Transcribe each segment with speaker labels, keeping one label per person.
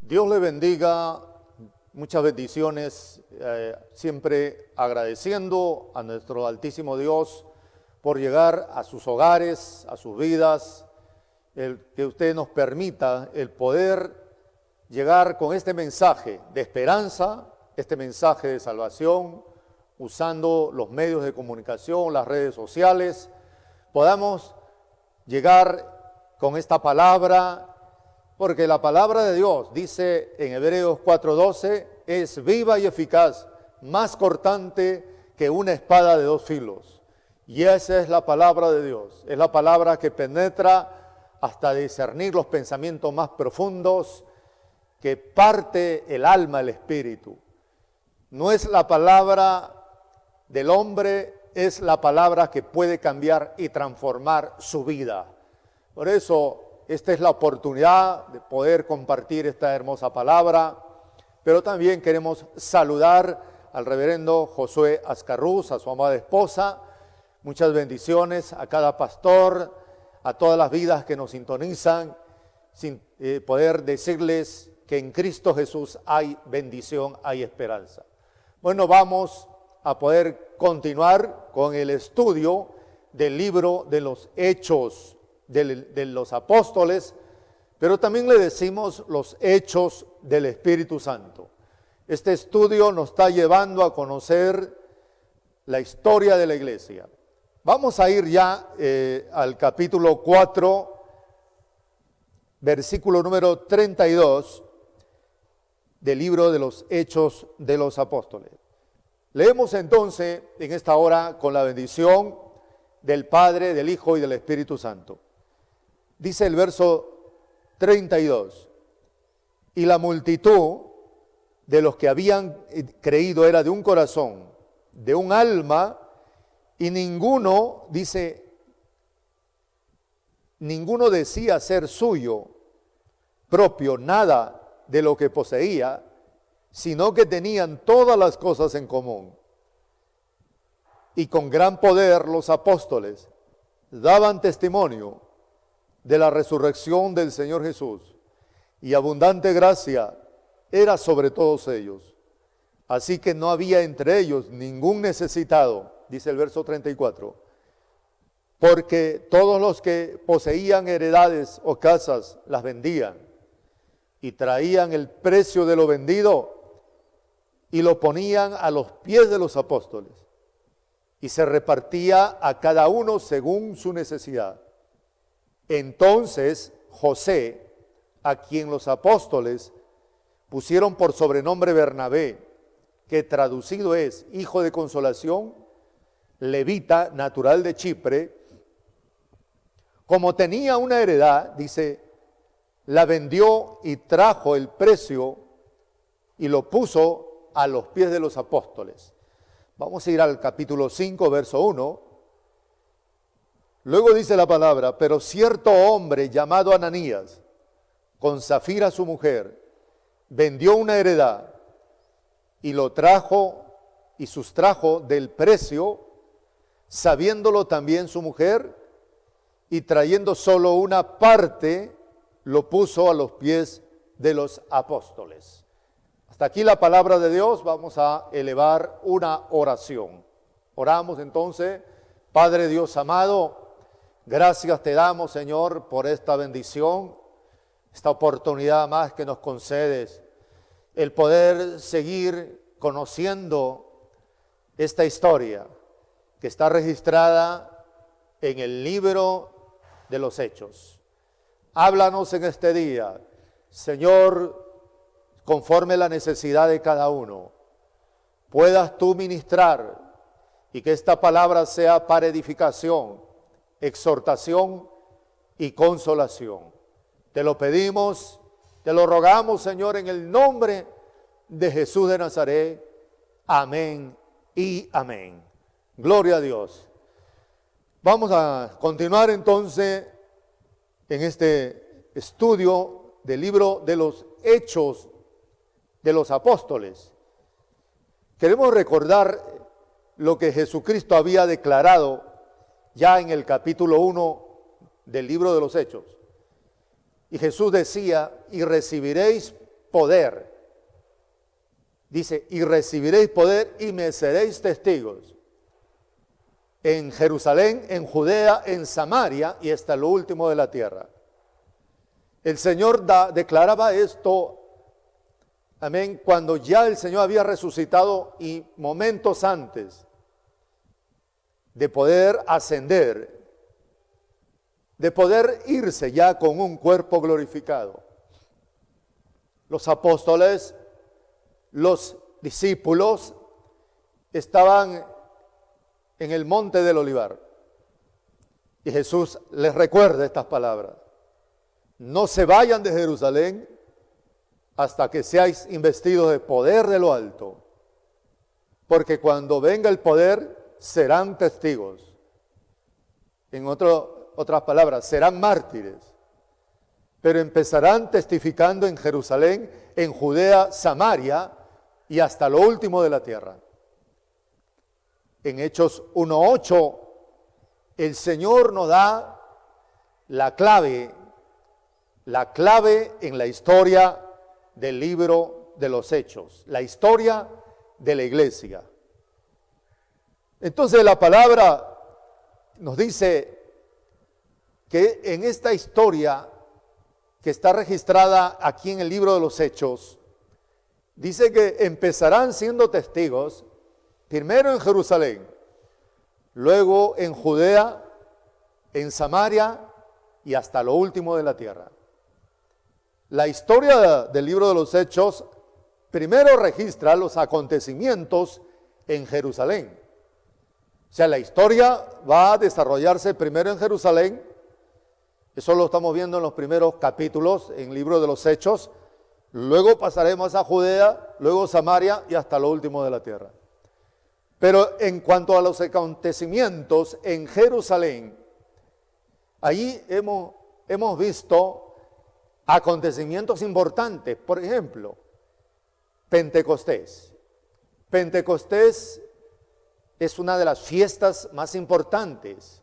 Speaker 1: Dios le bendiga, muchas bendiciones, siempre agradeciendo a nuestro Altísimo Dios por llegar a sus hogares, a sus vidas, que usted nos permita el poder llegar con este mensaje de esperanza, este mensaje de salvación, usando los medios de comunicación, las redes sociales, podamos llegar con esta palabra, porque la palabra de Dios, dice en Hebreos 4:12, es viva y eficaz, más cortante que una espada de dos filos. Y esa es la palabra de Dios, es la palabra que penetra hasta discernir los pensamientos más profundos, que parte el alma, el espíritu. No es la palabra del hombre, es la palabra que puede cambiar y transformar su vida. Por eso, esta es la oportunidad de poder compartir esta hermosa palabra, pero también queremos saludar al reverendo Josué Ascarruz, a su amada esposa. Muchas bendiciones a cada pastor, a todas las vidas que nos sintonizan, sin poder decirles que en Cristo Jesús hay bendición, hay esperanza. Bueno, vamos a poder continuar con el estudio del libro de los Hechos de los Apóstoles, pero también le decimos los Hechos del Espíritu Santo. Este estudio nos está llevando a conocer la historia de la iglesia. Vamos a ir ya al capítulo 4, versículo número 32 del libro de los Hechos de los Apóstoles. Leemos entonces en esta hora con la bendición del Padre, del Hijo y del Espíritu Santo. Dice el verso 32, y la multitud de los que habían creído era de un corazón, de un alma, y ninguno, dice, ninguno decía ser suyo propio nada de lo que poseía, sino que tenían todas las cosas en común. Y con gran poder los apóstoles daban testimonio de la resurrección del Señor Jesús, y abundante gracia era sobre todos ellos. Así que no había entre ellos ningún necesitado, dice el verso 34, porque todos los que poseían heredades o casas las vendían y traían el precio de lo vendido y lo ponían a los pies de los apóstoles, y se repartía a cada uno según su necesidad. Entonces José, a quien los apóstoles pusieron por sobrenombre Bernabé, que traducido es hijo de consolación, levita, natural de Chipre, como tenía una heredad, dice, la vendió y trajo el precio y lo puso a los pies de los apóstoles. Vamos a ir al capítulo 5, verso 1. Luego dice la palabra, pero cierto hombre llamado Ananías, con Zafira su mujer, vendió una heredad y lo trajo y sustrajo del precio, sabiéndolo también su mujer, y trayendo solo una parte, lo puso a los pies de los apóstoles. Hasta aquí la palabra de Dios. Vamos a elevar una oración. Oramos entonces. Padre Dios amado, gracias te damos, Señor, por esta bendición, esta oportunidad más que nos concedes, el poder seguir conociendo esta historia que está registrada en el libro de los Hechos. Háblanos en este día, Señor, conforme la necesidad de cada uno. Puedas tú ministrar y que esta palabra sea para edificación, exhortación y consolación. Te lo pedimos, te lo rogamos, Señor, en el nombre de Jesús de Nazaret. Amén y amén. Gloria a Dios. Vamos a continuar entonces en este estudio del libro de los Hechos de los Apóstoles. Queremos recordar lo que Jesucristo había declarado ya en el capítulo 1 del libro de los Hechos. Y Jesús decía, y recibiréis poder. Dice, y recibiréis poder y me seréis testigos en Jerusalén, en Judea, en Samaria y hasta lo último de la tierra. El Señor declaraba esto, amén, cuando ya el Señor había resucitado y momentos antes de poder ascender, de poder irse ya con un cuerpo glorificado. Los apóstoles, los discípulos estaban en el monte del Olivar y Jesús les recuerda estas palabras: no se vayan de Jerusalén hasta que seáis investidos de poder de lo alto, porque cuando venga el poder serán testigos. En otras palabras, serán mártires, pero empezarán testificando en Jerusalén, en Judea, Samaria y hasta lo último de la tierra. En Hechos 1:8, el Señor nos da la clave en la historia del libro de los Hechos, la historia de la iglesia. Entonces la palabra nos dice que en esta historia que está registrada aquí en el libro de los Hechos, dice que empezarán siendo testigos primero en Jerusalén, luego en Judea, en Samaria y hasta lo último de la tierra. La historia del libro de los Hechos primero registra los acontecimientos en Jerusalén. O sea, la historia va a desarrollarse primero en Jerusalén. Eso lo estamos viendo en los primeros capítulos en el libro de los Hechos. Luego pasaremos a Judea, luego Samaria y hasta lo último de la tierra. Pero en cuanto a los acontecimientos en Jerusalén, allí hemos visto acontecimientos importantes. Por ejemplo, Pentecostés. Pentecostés es una de las fiestas más importantes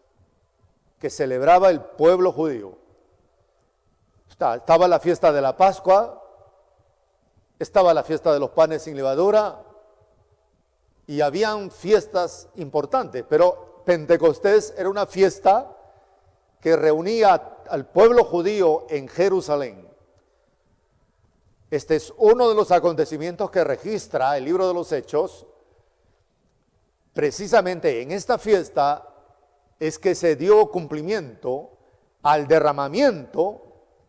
Speaker 1: que celebraba el pueblo judío. Estaba la fiesta de la Pascua, estaba la fiesta de los panes sin levadura y habían fiestas importantes, pero Pentecostés era una fiesta que reunía al pueblo judío en Jerusalén. Este es uno de los acontecimientos que registra el libro de los Hechos. Precisamente en esta fiesta es que se dio cumplimiento al derramamiento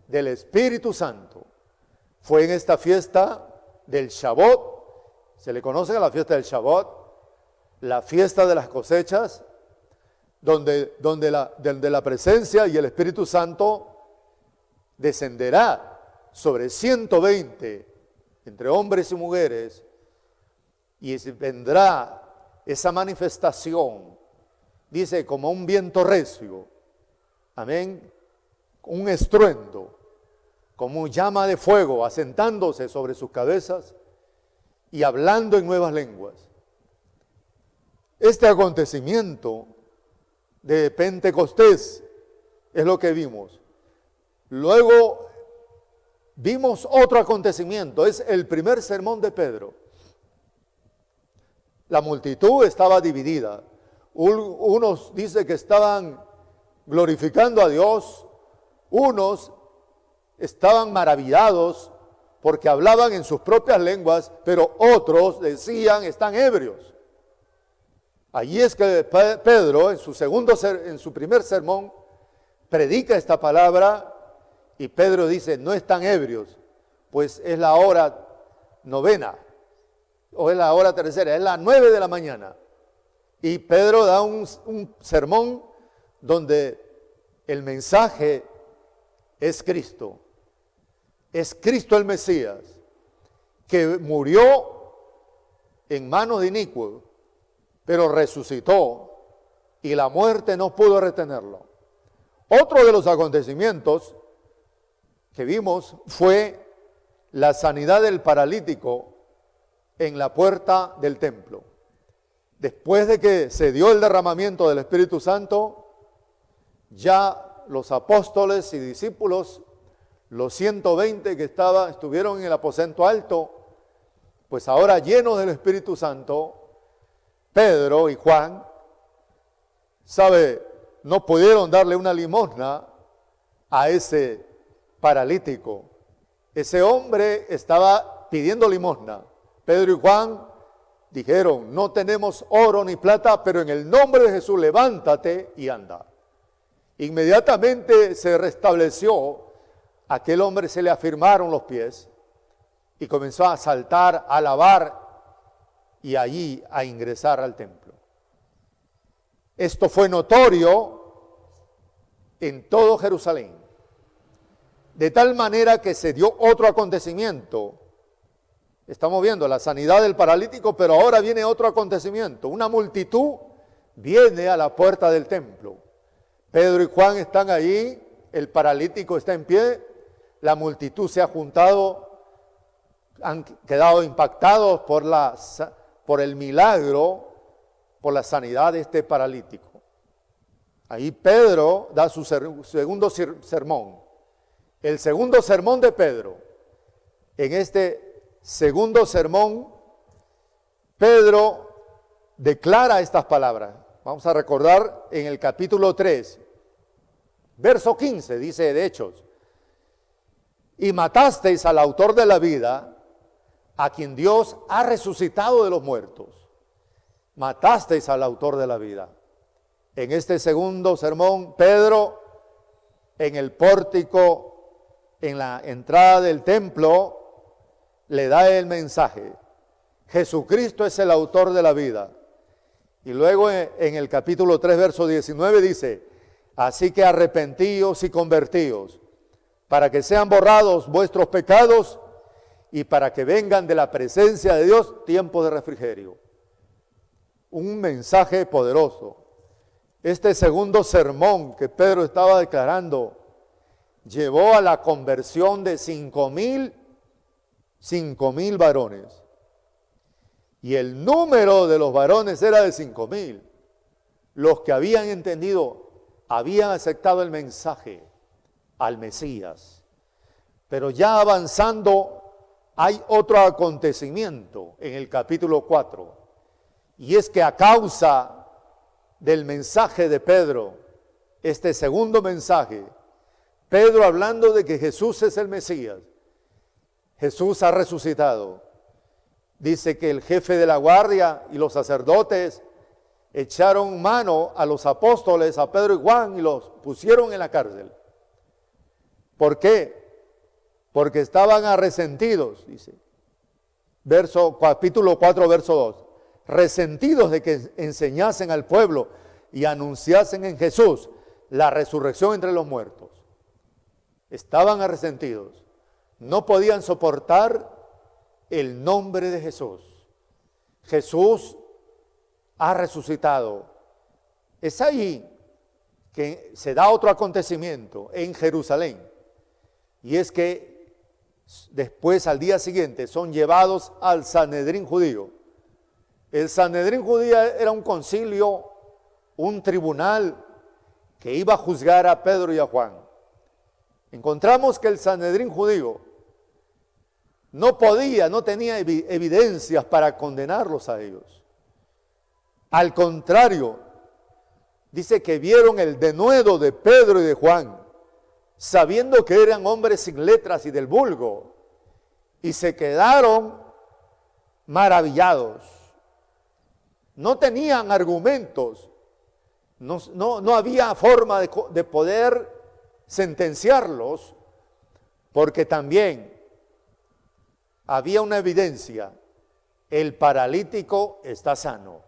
Speaker 1: del Espíritu Santo. Fue en esta fiesta del Shavuot, se le conoce a la fiesta del Shavuot, la fiesta de las cosechas, donde la presencia y el Espíritu Santo descenderá sobre 120 entre hombres y mujeres, y vendrá esa manifestación, dice, como un viento recio, amén, un estruendo, como llama de fuego asentándose sobre sus cabezas y hablando en nuevas lenguas. Este acontecimiento de Pentecostés es lo que vimos. Luego vimos otro acontecimiento, es el primer sermón de Pedro. La multitud estaba dividida. Unos dicen que estaban glorificando a Dios, unos estaban maravillados porque hablaban en sus propias lenguas, pero otros decían están ebrios. Allí es que Pedro en su primer sermón predica esta palabra y Pedro dice no están ebrios, pues es la hora novena o es la hora tercera, es las 9 de la mañana. Y Pedro da un sermón donde el mensaje es Cristo. Es Cristo el Mesías, que murió en manos de inicuos, pero resucitó y la muerte no pudo retenerlo. Otro de los acontecimientos que vimos fue la sanidad del paralítico en la puerta del templo. Después de que se dio el derramamiento del Espíritu Santo, ya los apóstoles y discípulos los 120 que estuvieron en el aposento alto, pues ahora llenos del Espíritu Santo, Pedro y Juan, no pudieron darle una limosna a ese paralítico. Ese hombre estaba pidiendo limosna. Pedro y Juan dijeron, no tenemos oro ni plata, pero en el nombre de Jesús levántate y anda. Inmediatamente se restableció, a aquel hombre se le afirmaron los pies y comenzó a saltar, a alabar y allí a ingresar al templo. Esto fue notorio en todo Jerusalén, de tal manera que se dio otro acontecimiento. Estamos viendo la sanidad del paralítico, pero ahora viene otro acontecimiento. Una multitud viene a la puerta del templo. Pedro y Juan están allí, el paralítico está en pie, la multitud se ha juntado, han quedado impactados por el milagro, por la sanidad de este paralítico. Ahí Pedro da su segundo sermón. El segundo sermón de Pedro. En este segundo sermón, Pedro declara estas palabras. Vamos a recordar en el capítulo 3, verso 15, dice de Hechos. Y matasteis al autor de la vida, a quien Dios ha resucitado de los muertos. Matasteis al autor de la vida. En este segundo sermón, Pedro, en el pórtico, en la entrada del templo, le da el mensaje. Jesucristo es el autor de la vida. Y luego en el capítulo 3, verso 19 dice, así que arrepentíos y convertíos, para que sean borrados vuestros pecados y para que vengan de la presencia de Dios tiempos de refrigerio. Un mensaje poderoso. Este segundo sermón que Pedro estaba declarando llevó a la conversión de 5,000 varones. Y el número de los varones era de 5,000. Los que habían entendido, habían aceptado el mensaje al Mesías. Pero ya avanzando, hay otro acontecimiento en el capítulo 4. Y es que a causa del mensaje de Pedro, este segundo mensaje, Pedro hablando de que Jesús es el Mesías, Jesús ha resucitado. Dice que el jefe de la guardia y los sacerdotes echaron mano a los apóstoles, a Pedro y Juan, y los pusieron en la cárcel. ¿Por qué? Porque estaban resentidos, dice. Capítulo 4, verso 2. Resentidos de que enseñasen al pueblo y anunciasen en Jesús la resurrección entre los muertos. Estaban resentidos. No podían soportar el nombre de Jesús. Jesús ha resucitado. Es ahí que se da otro acontecimiento en Jerusalén. Y es que después, al día siguiente, son llevados al Sanedrín judío. El Sanedrín judío era un concilio, un tribunal que iba a juzgar a Pedro y a Juan. Encontramos que el Sanedrín judío no tenía evidencias para condenarlos a ellos. Al contrario, dice que vieron el denuedo de Pedro y de Juan, sabiendo que eran hombres sin letras y del vulgo, y se quedaron maravillados. No tenían argumentos, no había forma de poder sentenciarlos, porque también había una evidencia: el paralítico está sano.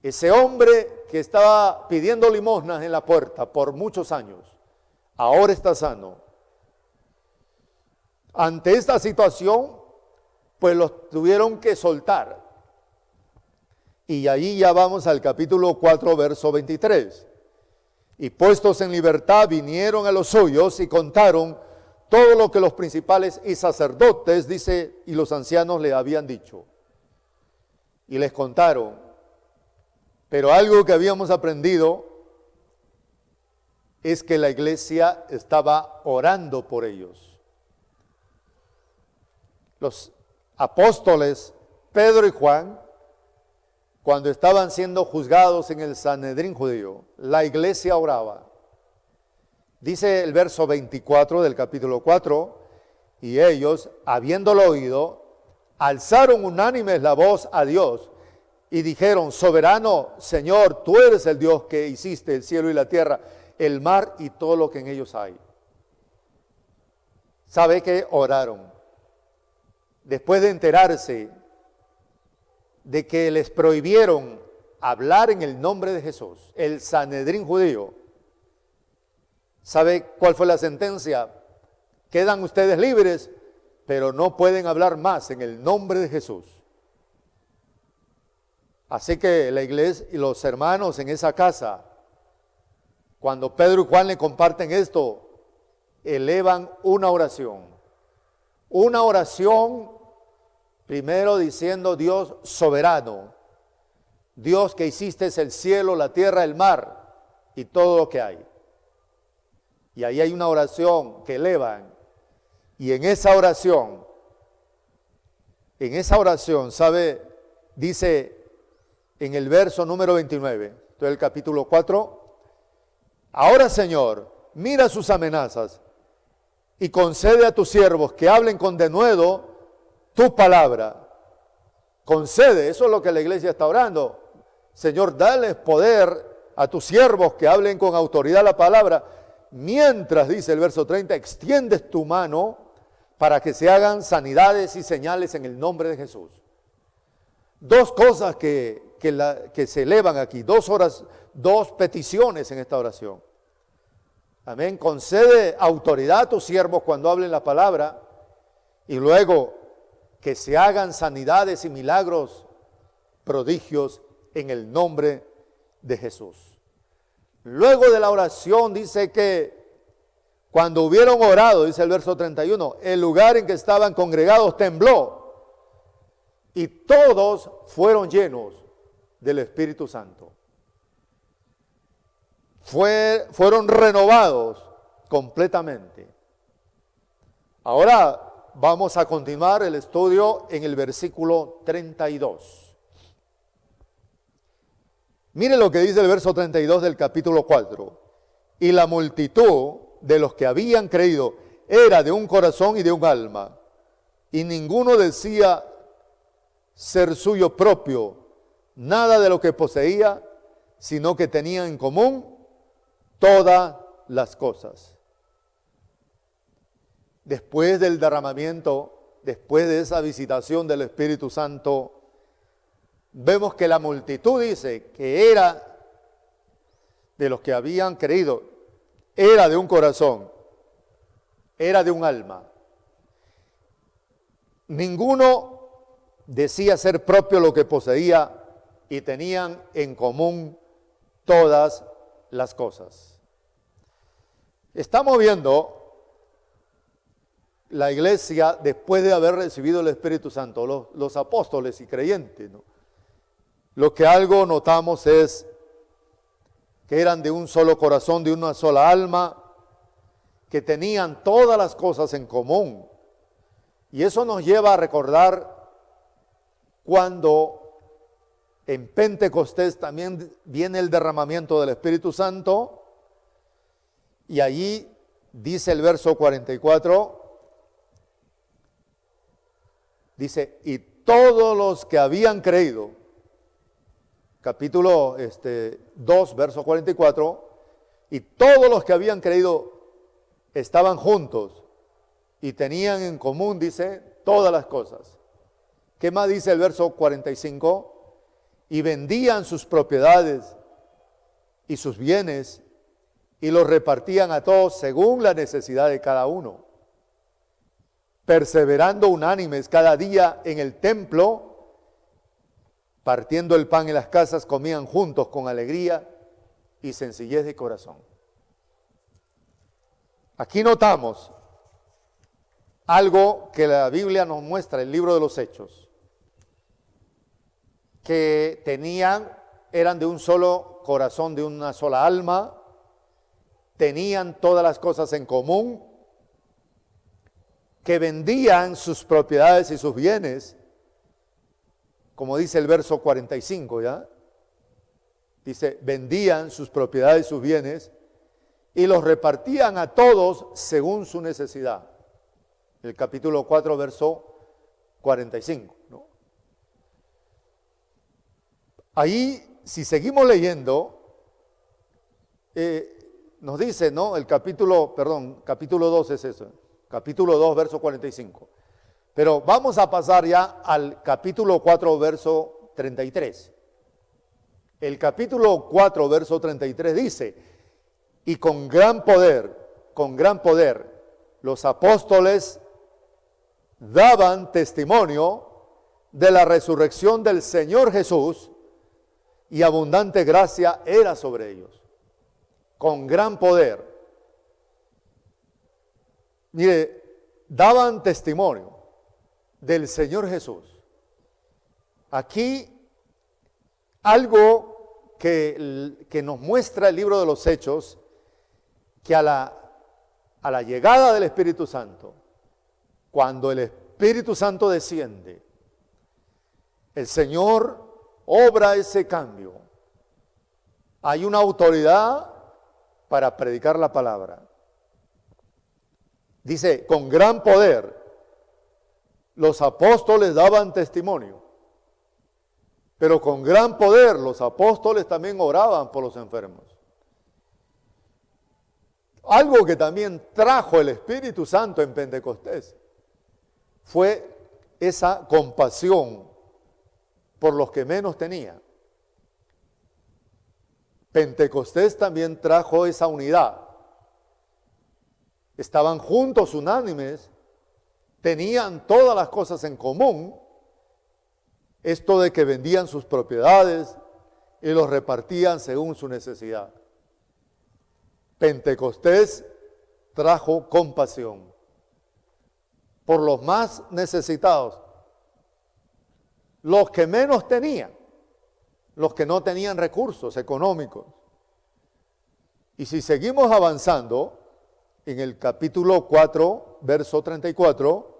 Speaker 1: Ese hombre que estaba pidiendo limosnas en la puerta por muchos años, ahora está sano. Ante esta situación, pues los tuvieron que soltar. Y allí ya vamos al capítulo 4, verso 23. Y puestos en libertad vinieron a los suyos y contaron todo lo que los principales y sacerdotes, dice, y los ancianos le habían dicho. Y les contaron. Pero algo que habíamos aprendido es que la iglesia estaba orando por ellos. Los apóstoles Pedro y Juan, cuando estaban siendo juzgados en el Sanedrín judío, la iglesia oraba. Dice el verso 24 del capítulo 4, y ellos, habiéndolo oído, alzaron unánimes la voz a Dios y dijeron: soberano Señor, tú eres el Dios que hiciste el cielo y la tierra, el mar y todo lo que en ellos hay. ¿Sabe qué? Oraron. Después de enterarse de que les prohibieron hablar en el nombre de Jesús, el Sanedrín judío, ¿sabe cuál fue la sentencia? Quedan ustedes libres, pero no pueden hablar más en el nombre de Jesús. Así que la iglesia y los hermanos en esa casa, cuando Pedro y Juan le comparten esto, elevan una oración. Una oración primero diciendo: Dios soberano, Dios que hiciste el cielo, la tierra, el mar y todo lo que hay. Y ahí hay una oración que elevan. Y en esa oración, ¿sabe? Dice en el verso número 29, del capítulo 4, ahora Señor, mira sus amenazas y concede a tus siervos que hablen con denuedo tu palabra. Concede, eso es lo que la iglesia está orando. Señor, dale poder a tus siervos que hablen con autoridad la palabra, mientras, dice el verso 30, extiendes tu mano para que se hagan sanidades y señales en el nombre de Jesús. Dos cosas que se elevan aquí, dos peticiones en esta oración. Amén. Concede autoridad a tus siervos cuando hablen la palabra, y luego que se hagan sanidades y milagros, prodigios en el nombre de Jesús. Luego de la oración dice que cuando hubieron orado, dice el verso 31, el lugar en que estaban congregados tembló y todos fueron llenos del Espíritu Santo. Fueron renovados completamente. Ahora vamos a continuar el estudio en el versículo 32. Mire lo que dice el verso 32 del capítulo 4. Y la multitud de los que habían creído era de un corazón y de un alma, y ninguno decía ser suyo propio nada de lo que poseía, sino que tenían en común todas las cosas. Después del derramamiento, después de esa visitación del Espíritu Santo, vemos que la multitud dice que era de los que habían creído, era de un corazón, era de un alma. Ninguno decía ser propio lo que poseía y tenían en común todas las cosas. Estamos viendo la iglesia después de haber recibido el Espíritu Santo, los apóstoles y creyentes, ¿no? Lo que algo notamos es que eran de un solo corazón, de una sola alma, que tenían todas las cosas en común. Y eso nos lleva a recordar cuando en Pentecostés también viene el derramamiento del Espíritu Santo, y allí dice el verso 44, dice, y todos los que habían creído, capítulo 2, verso 44, y todos los que habían creído estaban juntos y tenían en común, dice, todas las cosas. ¿Qué más dice el verso 45? Y vendían sus propiedades y sus bienes y los repartían a todos según la necesidad de cada uno, perseverando unánimes cada día en el templo, partiendo el pan en las casas, comían juntos con alegría y sencillez de corazón. Aquí notamos algo que la Biblia nos muestra, el libro de los Hechos, que eran de un solo corazón, de una sola alma, tenían todas las cosas en común, que vendían sus propiedades y sus bienes, como dice el verso 45, ¿ya? Dice, vendían sus propiedades y sus bienes y los repartían a todos según su necesidad. El capítulo 4, verso 45, ¿no? Ahí, si seguimos leyendo, nos dice, ¿no? El capítulo 2 es eso. Capítulo 2, verso 45. Pero vamos a pasar ya al capítulo 4, verso 33. El capítulo 4, verso 33 dice, y con gran poder, los apóstoles daban testimonio de la resurrección del Señor Jesús y abundante gracia era sobre ellos. Con gran poder. Mire, daban testimonio del Señor Jesús. Aquí algo que nos muestra el libro de los Hechos, que a la llegada del Espíritu Santo, cuando el Espíritu Santo desciende, el Señor obra ese cambio. Hay una autoridad para predicar la palabra. Dice, con gran poder, los apóstoles daban testimonio, pero con gran poder los apóstoles también oraban por los enfermos. Algo que también trajo el Espíritu Santo en Pentecostés fue esa compasión por los que menos tenían. Pentecostés también trajo esa unidad. Estaban juntos, unánimes, tenían todas las cosas en común. Esto de que vendían sus propiedades y los repartían según su necesidad. Pentecostés trajo compasión por los más necesitados, los que menos tenían, los que no tenían recursos económicos. Y si seguimos avanzando, en el capítulo 4, verso 34,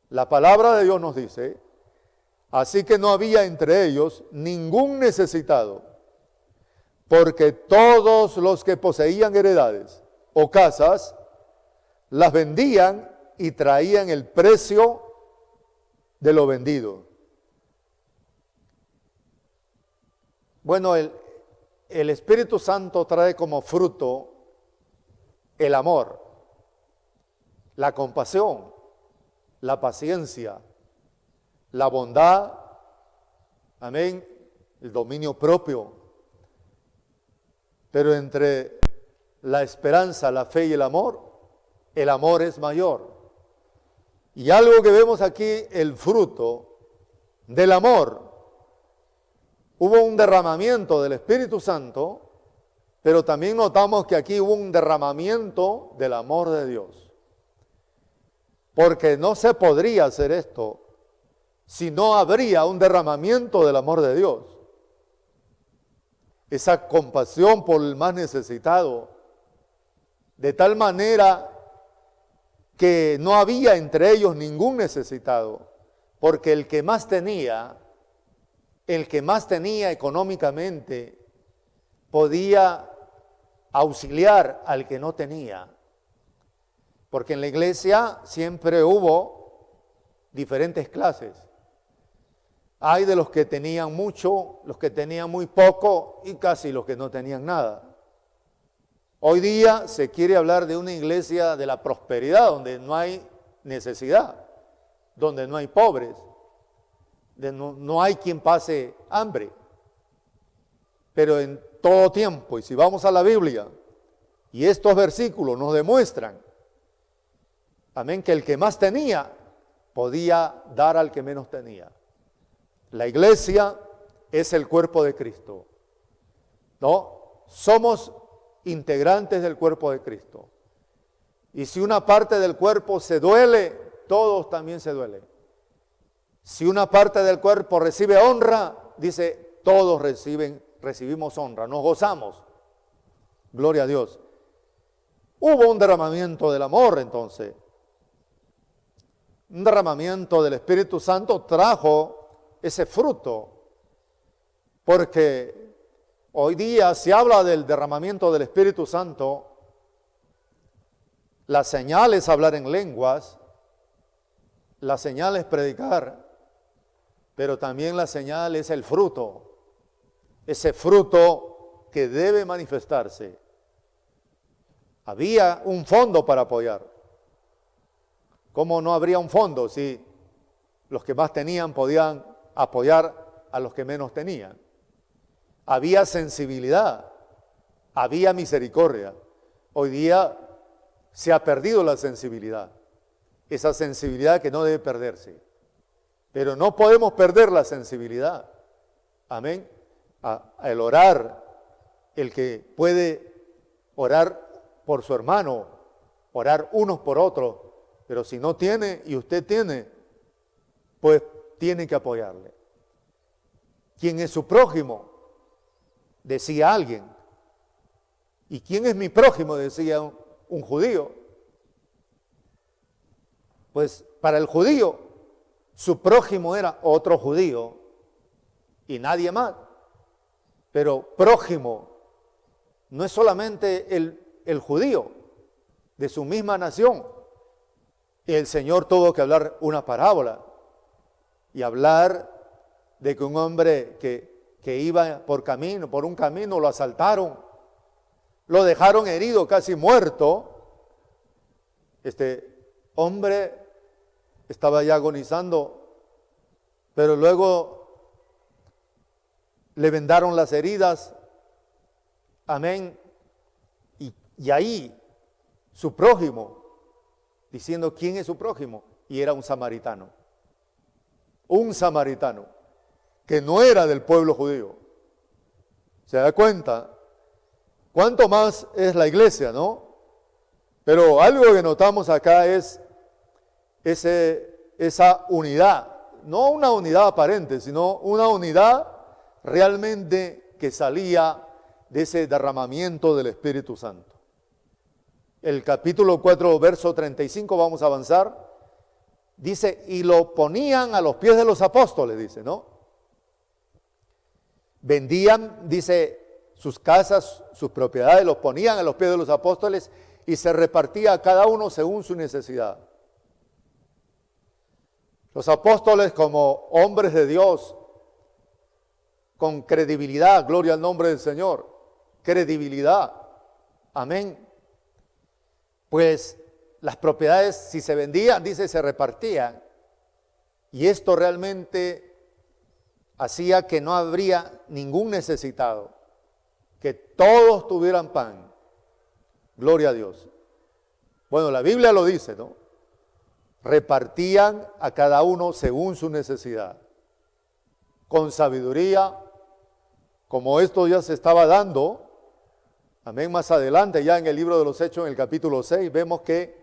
Speaker 1: la palabra de Dios nos dice, así que no había entre ellos ningún necesitado, porque todos los que poseían heredades o casas, las vendían y traían el precio de lo vendido. Bueno, el Espíritu Santo trae como fruto el amor, la compasión, la paciencia, la bondad, amén, el dominio propio. Pero entre la esperanza, la fe y el amor es mayor. Y algo que vemos aquí, el fruto del amor. Hubo un derramamiento del Espíritu Santo, pero también notamos que aquí hubo un derramamiento del amor de Dios. Porque no se podría hacer esto si no habría un derramamiento del amor de Dios. Esa compasión por el más necesitado, de tal manera que no había entre ellos ningún necesitado, porque el que más tenía económicamente, podía auxiliar al que no tenía. Porque en la iglesia siempre hubo diferentes clases. Hay de los que tenían mucho, los que tenían muy poco y casi los que no tenían nada. Hoy día se quiere hablar de una iglesia de la prosperidad, donde no hay necesidad, donde no hay pobres, no hay quien pase hambre. Pero en todo tiempo, y si vamos a la Biblia, y estos versículos nos demuestran, amén, que el que más tenía podía dar al que menos tenía. La iglesia es el cuerpo de Cristo, ¿no? Somos integrantes del cuerpo de Cristo. Y si una parte del cuerpo se duele, todos también se duelen. Si una parte del cuerpo recibe honra, dice, todos recibimos honra, nos gozamos. Gloria a Dios. Hubo un derramamiento del amor entonces. Un derramamiento del Espíritu Santo trajo ese fruto, porque hoy día se habla del derramamiento del Espíritu Santo. La señal es hablar en lenguas, la señal es predicar, pero también la señal es el fruto, ese fruto que debe manifestarse. Había un fondo para apoyar. ¿Cómo no habría un fondo si los que más tenían podían apoyar a los que menos tenían? Había sensibilidad, había misericordia. Hoy día se ha perdido la sensibilidad, esa sensibilidad que no debe perderse. Pero no podemos perder la sensibilidad. Amén. El orar, el que puede orar por su hermano, orar unos por otros, pero si no tiene y usted tiene, pues tiene que apoyarle. ¿Quién es su prójimo? Decía alguien. ¿Y quién es mi prójimo? Decía un judío. Pues para el judío, su prójimo era otro judío y nadie más. Pero prójimo no es solamente el judío de su misma nación. Y el Señor tuvo que hablar una parábola y hablar de que un hombre que iba por un camino, lo asaltaron, lo dejaron herido, casi muerto. Este hombre estaba ya agonizando, pero luego le vendaron las heridas. Amén. Y ahí su prójimo, diciendo quién es su prójimo, y era un samaritano que no era del pueblo judío. ¿Se da cuenta? ¿Cuánto más es la iglesia, no? Pero algo que notamos acá es esa unidad, no una unidad aparente, sino una unidad realmente que salía de ese derramamiento del Espíritu Santo. El capítulo 4, verso 35, vamos a avanzar. Dice, y lo ponían a los pies de los apóstoles, dice, ¿no? Vendían, dice, sus casas, sus propiedades, los ponían a los pies de los apóstoles y se repartía a cada uno según su necesidad. Los apóstoles, como hombres de Dios, con credibilidad, gloria al nombre del Señor, credibilidad, amén. Pues las propiedades, si se vendían, dice, se repartían. Y esto realmente hacía que no habría ningún necesitado, que todos tuvieran pan. Gloria a Dios. Bueno, la Biblia lo dice, ¿no? Repartían a cada uno según su necesidad, con sabiduría, como esto ya se estaba dando. Amén, más adelante, ya en el libro de los Hechos, en el capítulo 6, vemos que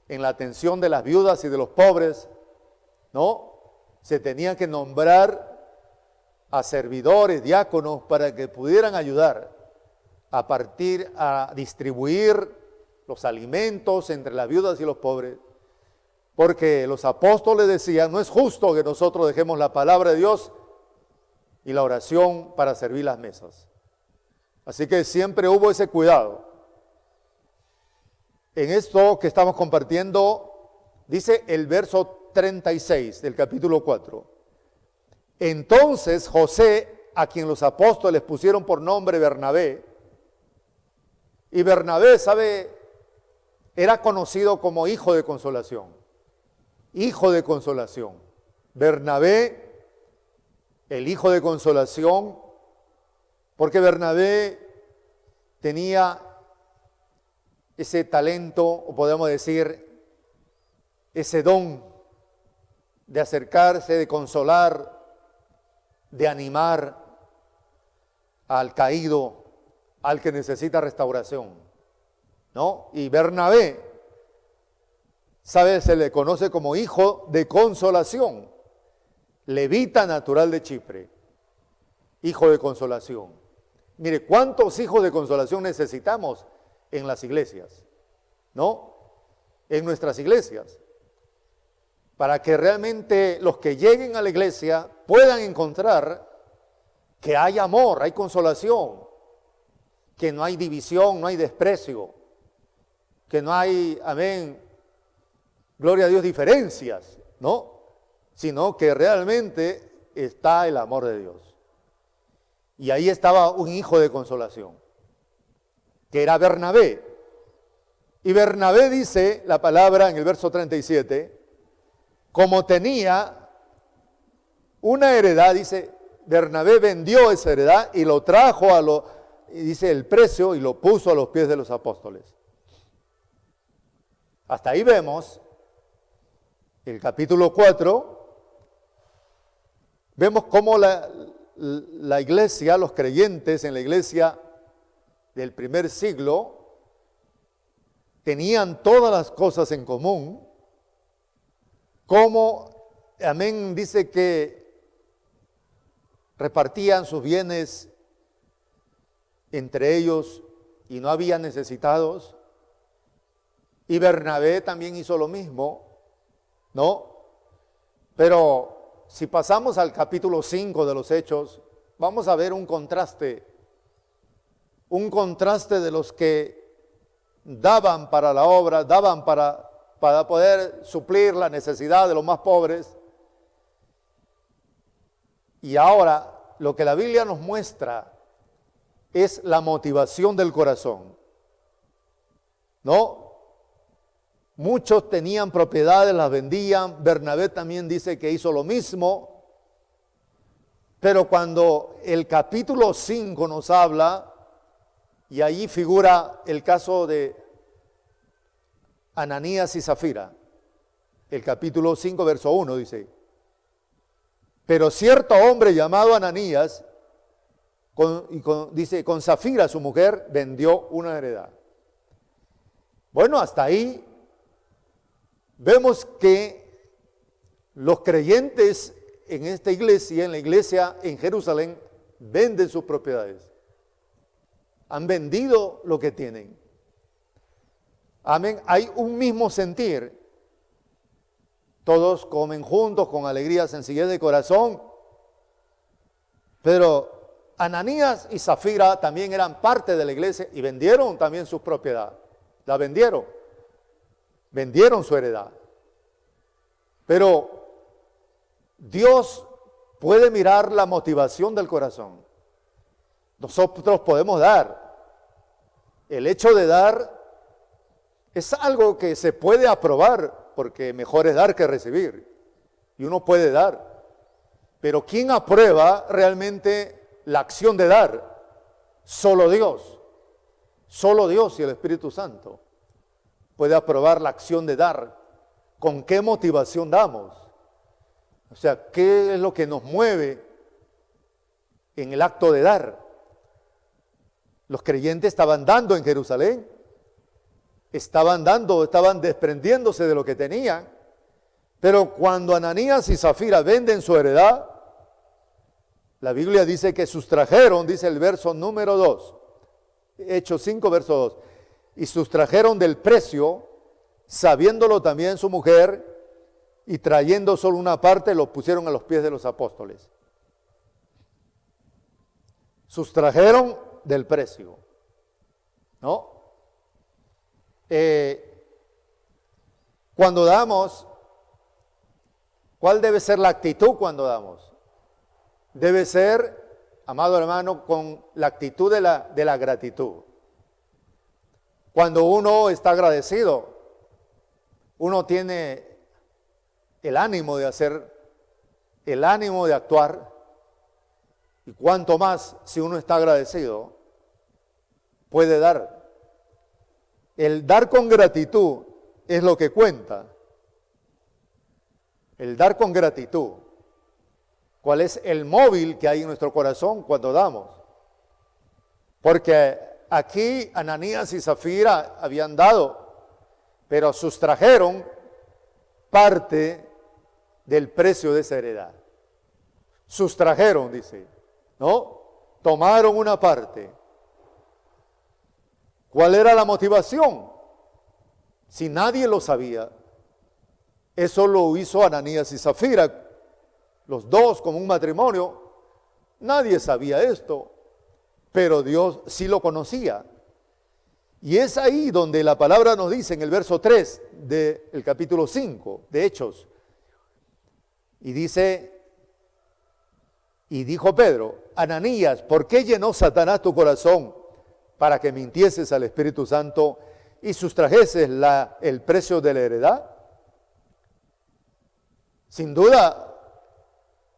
Speaker 1: en la atención de las viudas y de los pobres, ¿no? Se tenía que nombrar a servidores, diáconos, para que pudieran ayudar a distribuir los alimentos entre las viudas y los pobres. Porque los apóstoles decían, no es justo que nosotros dejemos la palabra de Dios y la oración para servir las mesas. Así que siempre hubo ese cuidado. En esto que estamos compartiendo, dice el verso 36 del capítulo 4. Entonces José, a quien los apóstoles pusieron por nombre Bernabé, y Bernabé, ¿sabe? Era conocido como hijo de consolación. Hijo de consolación. Bernabé, el hijo de consolación, porque Bernabé tenía ese talento, o podemos decir, ese don de acercarse, de consolar, de animar al caído, al que necesita restauración, ¿no? Y Bernabé, ¿sabe? Se le conoce como hijo de consolación, levita natural de Chipre, hijo de consolación. Mire, ¿cuántos hijos de consolación necesitamos en las iglesias? ¿no? En nuestras iglesias, para que realmente los que lleguen a la iglesia puedan encontrar que hay amor, hay consolación, que no hay división, no hay desprecio, que no hay, amén, gloria a Dios, diferencias, ¿no? Sino que realmente está el amor de Dios. Y ahí estaba un hijo de consolación, que era Bernabé. Y Bernabé dice la palabra en el verso 37, como tenía una heredad, dice, Bernabé vendió esa heredad y lo trajo y dice el precio y lo puso a los pies de los apóstoles. Hasta ahí vemos el capítulo 4, vemos cómo la iglesia, los creyentes en la iglesia del primer siglo, tenían todas las cosas en común, como, amén, dice que repartían sus bienes entre ellos y no había necesitados. Y Bernabé también hizo lo mismo, ¿no? Pero si pasamos al capítulo 5 de los Hechos, vamos a ver un contraste de los que daban para la obra, daban para poder suplir la necesidad de los más pobres. Y ahora lo que la Biblia nos muestra es la motivación del corazón, ¿no? Muchos tenían propiedades, las vendían. Bernabé también dice que hizo lo mismo. Pero cuando el capítulo 5 nos habla, y allí figura el caso de Ananías y Zafira, el capítulo 5, verso 1 dice, pero cierto hombre llamado Ananías, dice, con Zafira su mujer vendió una heredad. Bueno, hasta ahí vemos que los creyentes en esta iglesia, en la iglesia en Jerusalén, venden sus propiedades. Han vendido lo que tienen. Amén. Hay un mismo sentir. Todos comen juntos con alegría, sencillez de corazón. Pero Ananías y Zafira también eran parte de la iglesia y vendieron también sus propiedades. La vendieron. Vendieron su heredad. Pero Dios puede mirar la motivación del corazón. Nosotros podemos dar. El hecho de dar es algo que se puede aprobar, porque mejor es dar que recibir. Y uno puede dar. Pero ¿quién aprueba realmente la acción de dar? Solo Dios. Solo Dios y el Espíritu Santo puede aprobar la acción de dar. ¿Con qué motivación damos? O sea, ¿qué es lo que nos mueve en el acto de dar? Los creyentes estaban dando en Jerusalén, estaban desprendiéndose de lo que tenían, pero cuando Ananías y Zafira venden su heredad, la Biblia dice que sustrajeron, dice el verso número 2, Hechos 5, verso 2, y sustrajeron del precio, sabiéndolo también su mujer, y trayendo solo una parte, lo pusieron a los pies de los apóstoles. Sustrajeron del precio, ¿no? Cuando damos, ¿cuál debe ser la actitud cuando damos? Debe ser, amado hermano, con la actitud de la gratitud. Cuando uno está agradecido, uno tiene el ánimo de hacer, el ánimo de actuar, y cuanto más si uno está agradecido, puede dar. El dar con gratitud es lo que cuenta. El dar con gratitud. ¿Cuál es el móvil que hay en nuestro corazón cuando damos? Porque aquí Ananías y Zafira habían dado, pero sustrajeron parte del precio de esa heredad. Sustrajeron, dice, ¿no? Tomaron una parte. ¿Cuál era la motivación? si nadie lo sabía, eso lo hizo Ananías y Zafira, los dos como un matrimonio. Nadie sabía esto, pero Dios sí lo conocía. Y es ahí donde la palabra nos dice en el verso 3 del capítulo 5 de Hechos. Y dice, y dijo Pedro, Ananías, ¿por qué llenó Satanás tu corazón para que mintieses al Espíritu Santo y sustrajeses el precio de la heredad? Sin duda,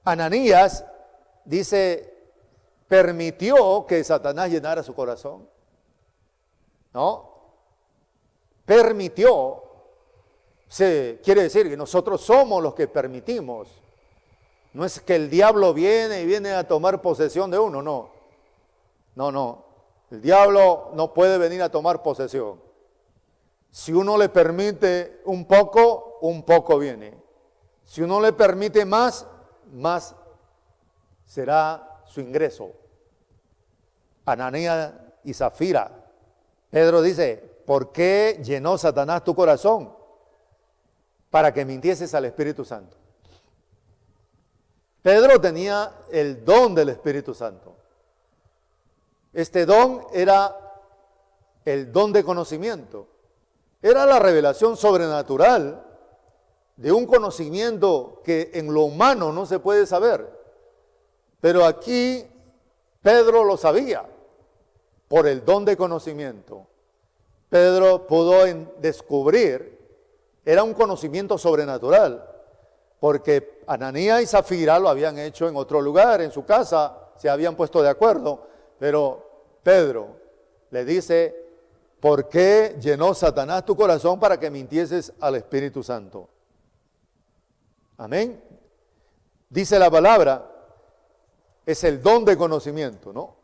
Speaker 1: Ananías, dice, permitió que Satanás llenara su corazón. ¿No? Permitió. Quiere decir que nosotros somos los que permitimos. No es que el diablo viene a tomar posesión de uno, no. No. El diablo no puede venir a tomar posesión. Si uno le permite un poco viene. Si uno le permite más será su ingreso. Ananías y Zafira. Pedro dice, ¿por qué llenó Satanás tu corazón? Para que mintieses al Espíritu Santo. Pedro tenía el don del Espíritu Santo. Este don era el don de conocimiento. Era la revelación sobrenatural de un conocimiento que en lo humano no se puede saber. Pero aquí Pedro lo sabía. Por el don de conocimiento, Pedro pudo descubrir, era un conocimiento sobrenatural, porque Ananías y Zafira lo habían hecho en otro lugar, en su casa, se habían puesto de acuerdo, pero Pedro le dice, ¿por qué llenó Satanás tu corazón para que mintieses al Espíritu Santo? Amén. Dice la palabra, es el don de conocimiento, ¿no?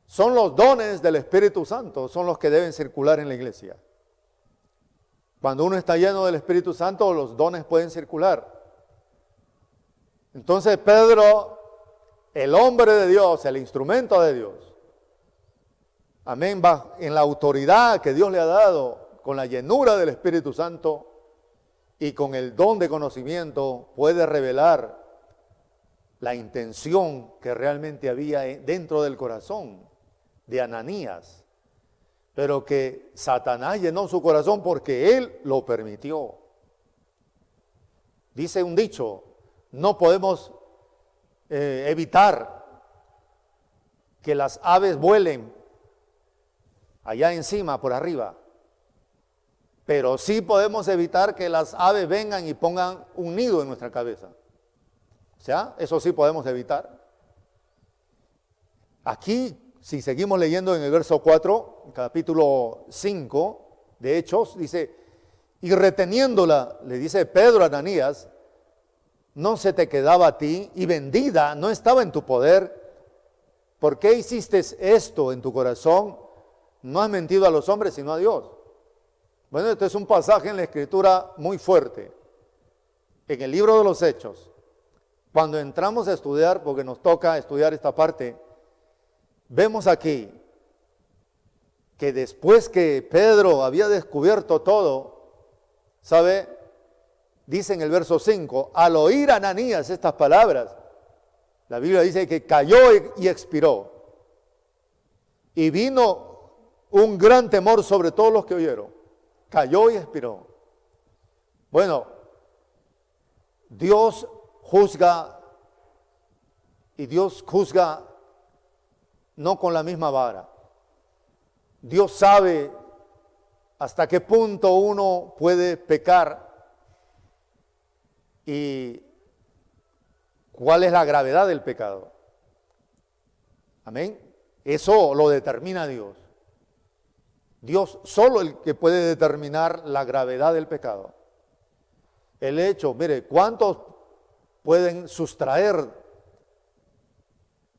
Speaker 1: Son los dones del Espíritu Santo, son los que deben circular en la iglesia. Cuando uno está lleno del Espíritu Santo, los dones pueden circular. Entonces Pedro, el hombre de Dios, el instrumento de Dios, amén, va en la autoridad que Dios le ha dado, con la llenura del Espíritu Santo y con el don de conocimiento, puede revelar la intención que realmente había dentro del corazón de Ananías, pero que Satanás llenó su corazón porque él lo permitió. Dice un dicho, no podemos evitar que las aves vuelen allá encima, por arriba, pero sí podemos evitar que las aves vengan y pongan un nido en nuestra cabeza. O sea, eso sí podemos evitar. Aquí, si seguimos leyendo en el verso 4, capítulo 5 de Hechos, dice, y reteniéndola, le dice Pedro a Ananías, no se te quedaba a ti, y vendida no estaba en tu poder. ¿Por qué hiciste esto en tu corazón? No has mentido a los hombres, sino a Dios. Bueno, este es un pasaje en la Escritura muy fuerte. En el libro de los Hechos, cuando entramos a estudiar, porque nos toca estudiar esta parte, vemos aquí que después que Pedro había descubierto todo, ¿sabe? Dice en el verso 5, al oír a Ananías estas palabras, la Biblia dice que cayó y expiró. Y vino un gran temor sobre todos los que oyeron. Cayó y expiró. Bueno, Dios juzga, y Dios juzga no con la misma vara. Dios sabe hasta qué punto uno puede pecar y cuál es la gravedad del pecado. Amén. Eso lo determina Dios. Dios solo el que puede determinar la gravedad del pecado. El hecho, mire, ¿cuántos pueden sustraer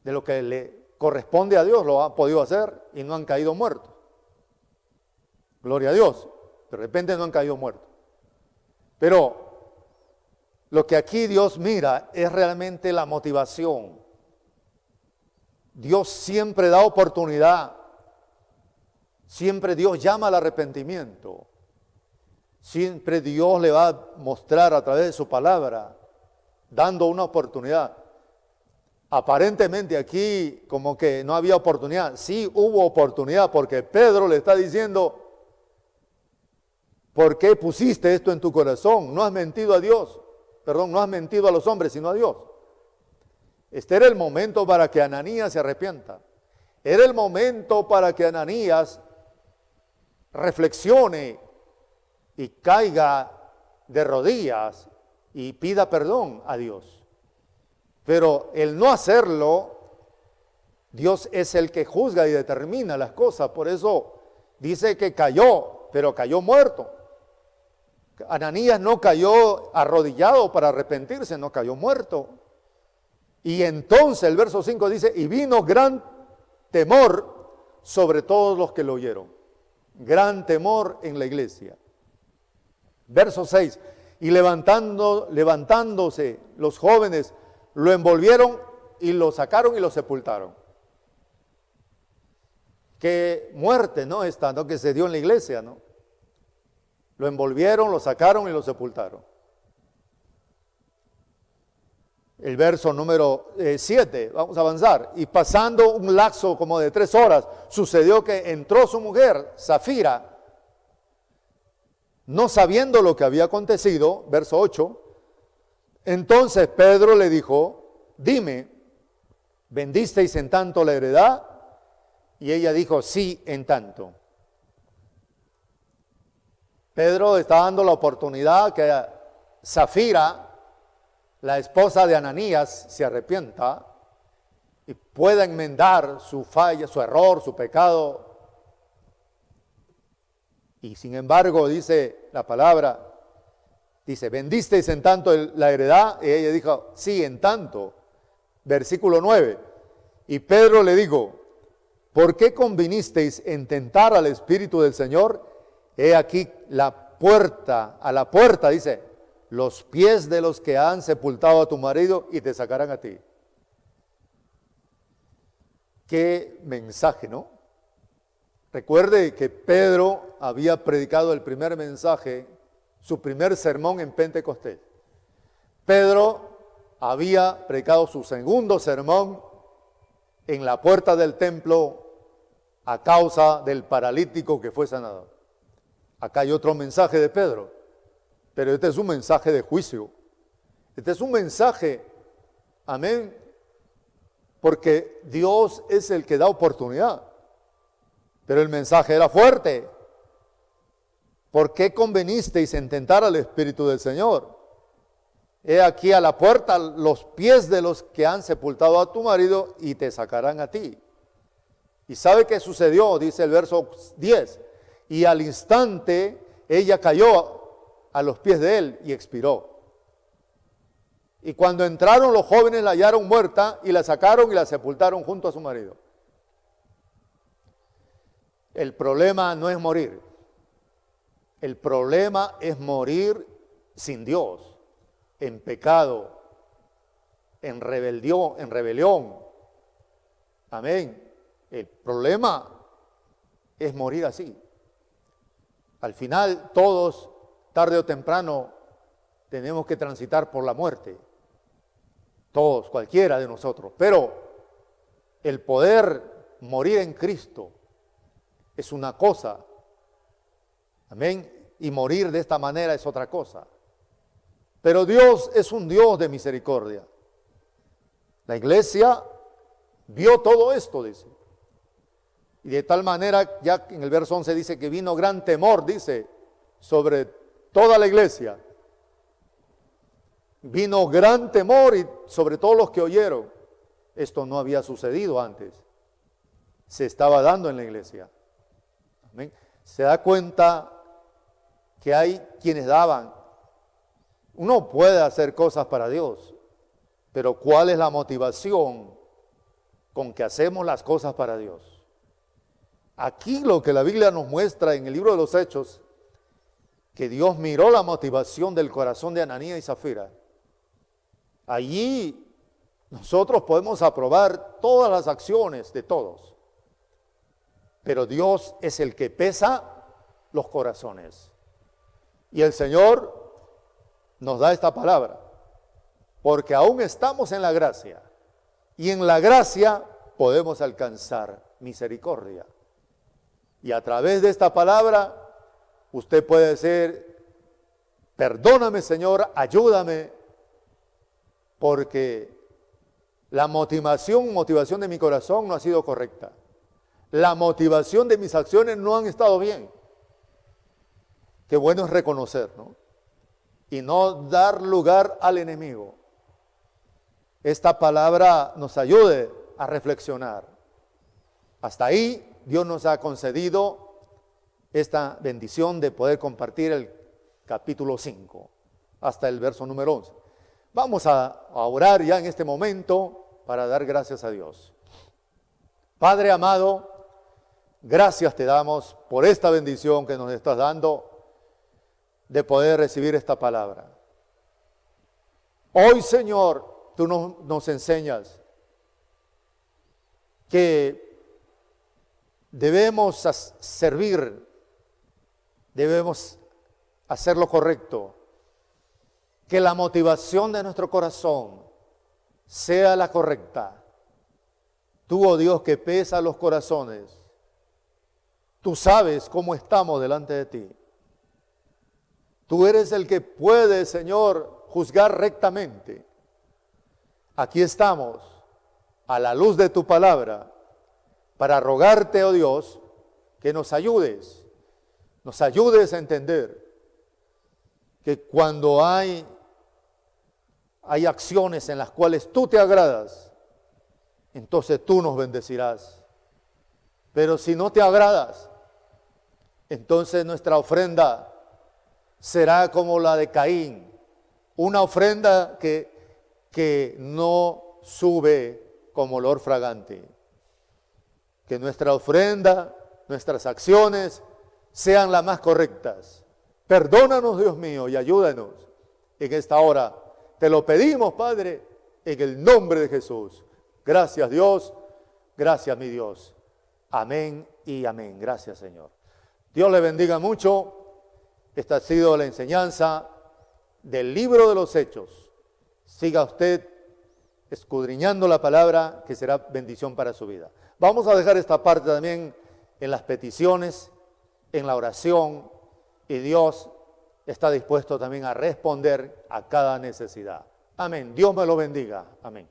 Speaker 1: de lo que le corresponde a Dios? Lo han podido hacer y no han caído muertos. Gloria a Dios. De repente no han caído muertos. Pero lo que aquí Dios mira es realmente la motivación. Dios siempre da oportunidad. Siempre Dios llama al arrepentimiento. Siempre Dios le va a mostrar a través de su palabra, dando una oportunidad. Aparentemente aquí como que no había oportunidad. Sí hubo oportunidad porque Pedro le está diciendo, ¿por qué pusiste esto en tu corazón? No has mentido a Dios. Perdón, no has mentido a los hombres, sino a Dios. Este era el momento para que Ananías se arrepienta. Era el momento para que Ananías reflexione y caiga de rodillas y pida perdón a Dios. Pero el no hacerlo, Dios es el que juzga y determina las cosas. Por eso dice que cayó, pero cayó muerto. Ananías no cayó arrodillado para arrepentirse, no cayó muerto. Y entonces el verso 5 dice, y vino gran temor sobre todos los que lo oyeron. Gran temor en la iglesia. Verso 6, y levantándose los jóvenes, lo envolvieron y lo sacaron y lo sepultaron. Qué muerte, ¿no? Esta, ¿no? Que se dio en la iglesia, ¿no? Lo envolvieron, lo sacaron y lo sepultaron. El verso número 7, vamos a avanzar. Y pasando un lapso como de 3 horas, sucedió que entró su mujer, Safira, no sabiendo lo que había acontecido, verso 8, entonces Pedro le dijo, dime, ¿vendisteis en tanto la heredad? Y ella dijo, sí, en tanto. Pedro está dando la oportunidad que Safira, la esposa de Ananías, se arrepienta y pueda enmendar su falla, su error, su pecado. Y sin embargo, dice la palabra, dice, ¿vendisteis en tanto la heredad? Y ella dijo, sí, en tanto. Versículo 9. Y Pedro le dijo, ¿por qué convinisteis en tentar al Espíritu del Señor? He aquí la puerta, a la puerta, dice, los pies de los que han sepultado a tu marido y te sacarán a ti. Qué mensaje, ¿no? Recuerde que Pedro había predicado el primer mensaje, su primer sermón en Pentecostés. Pedro había predicado su segundo sermón en la puerta del templo a causa del paralítico que fue sanado. Acá hay otro mensaje de Pedro, pero este es un mensaje de juicio. Este es un mensaje, amén, porque Dios es el que da oportunidad. Pero el mensaje era fuerte. ¿Por qué convenisteis en tentar al Espíritu del Señor? He aquí a la puerta los pies de los que han sepultado a tu marido y te sacarán a ti. ¿Y sabe qué sucedió? Dice el verso 10. Y al instante ella cayó a los pies de él y expiró. Y cuando entraron los jóvenes la hallaron muerta y la sacaron y la sepultaron junto a su marido. El problema no es morir. El problema es morir sin Dios, en pecado, en rebelión. Amén. El problema es morir así. Al final, todos, tarde o temprano, tenemos que transitar por la muerte. Todos, cualquiera de nosotros. Pero el poder morir en Cristo es una cosa. Amén. Y morir de esta manera es otra cosa. Pero Dios es un Dios de misericordia. La iglesia vio todo esto, dice. Y de tal manera, ya en el verso 11 dice que vino gran temor, dice, sobre toda la iglesia. Vino gran temor y sobre todos los que oyeron. Esto no había sucedido antes. Se estaba dando en la iglesia. Amén. Se da cuenta que hay quienes daban. Uno puede hacer cosas para Dios, pero ¿cuál es la motivación con que hacemos las cosas para Dios? Aquí lo que la Biblia nos muestra en el libro de los Hechos, que Dios miró la motivación del corazón de Ananías y Zafira. Allí nosotros podemos aprobar todas las acciones de todos, pero Dios es el que pesa los corazones. Y el Señor nos da esta palabra, porque aún estamos en la gracia, y en la gracia podemos alcanzar misericordia. Y a través de esta palabra, usted puede decir, perdóname, Señor, ayúdame, porque la motivación de mi corazón no ha sido correcta. La motivación de mis acciones no han estado bien. Qué bueno es reconocer, ¿no? Y no dar lugar al enemigo. Esta palabra nos ayude a reflexionar. Hasta ahí Dios nos ha concedido esta bendición de poder compartir el capítulo 5 hasta el verso número 11. Vamos a orar ya en este momento para dar gracias a Dios. Padre amado, gracias te damos por esta bendición que nos estás dando de poder recibir esta palabra. Hoy, Señor, tú nos enseñas que debemos servir, debemos hacer lo correcto, que la motivación de nuestro corazón sea la correcta. Tú, oh Dios, que pesa los corazones, tú sabes cómo estamos delante de ti. Tú eres el que puede, Señor, juzgar rectamente. Aquí estamos, a la luz de tu palabra, para rogarte, oh Dios, que nos ayudes a entender que cuando hay acciones en las cuales tú te agradas, entonces tú nos bendecirás. Pero si no te agradas, entonces nuestra ofrenda será como la de Caín, una ofrenda que no sube como olor fragante. Que nuestra ofrenda, nuestras acciones sean las más correctas. Perdónanos, Dios mío, y ayúdanos en esta hora. Te lo pedimos, Padre, en el nombre de Jesús. Gracias, Dios. Gracias, mi Dios. Amén y amén. Gracias, Señor. Dios le bendiga mucho. Esta ha sido la enseñanza del libro de los Hechos. Siga usted escudriñando la palabra, que será bendición para su vida. Vamos a dejar esta parte también en las peticiones, en la oración, y Dios está dispuesto también a responder a cada necesidad. Amén. Dios me lo bendiga. Amén.